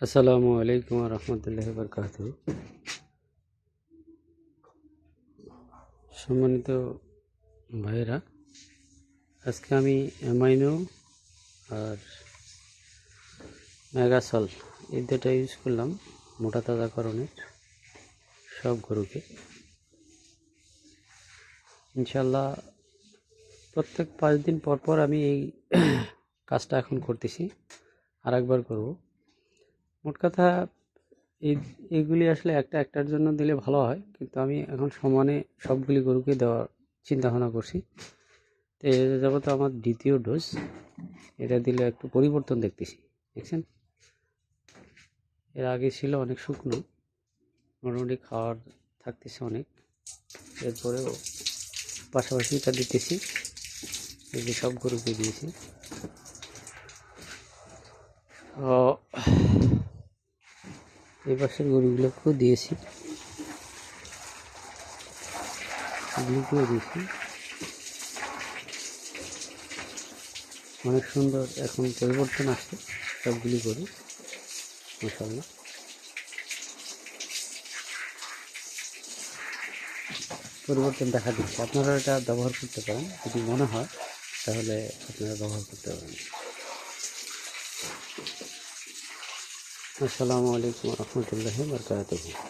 আসসালামু আলাইকুম রহমতুল্লাহি বারকাতুহু। সম্মানিত ভাইয়েরা, আজকে আমি অ্যামাইনো আর মেগাসল এই দুটা ইউজ করলাম মোটা তাজাকরণের সব গরুকে। ইনশাল্লাহ প্রত্যেক 5 দিন পর পর আমি এই কাজটা এখন করতেছি, আর একবার করব। মোট কথা এইগুলি আসলে একটার জন্য দিলে ভালো হয়, কিন্তু আমি এখন সমানে সবগুলি গরুকে দেওয়ার চিন্তা ভাবনা করছি। তো এ যাবত আমার দ্বিতীয় ডোজ, এটা দিলে একটু পরিবর্তন দেখতেছি। দেখছেন, এর আগে ছিল অনেক শুকনো, মোটামুটি খাওয়ার থাকতেছে অনেক। এরপরেও পাশাপাশি এটা দিতেছি, এই যে সব গরুকে দিয়েছি। এই পাশের গরুগুলোকেও দিয়েছি, এগুলিকেও দিয়েছি। অনেক সুন্দর এখন পরিবর্তন আসছে সবগুলি গরু, মাশাআল্লাহ। পরিবর্তন দেখা দিচ্ছে। আপনারা এটা ব্যবহার করতে পারেন, যদি মনে হয় তাহলে আপনারা ব্যবহার করতে পারেন। আসসালামু আলাইকুম রহমতুল্লাহি বারকাতুহু।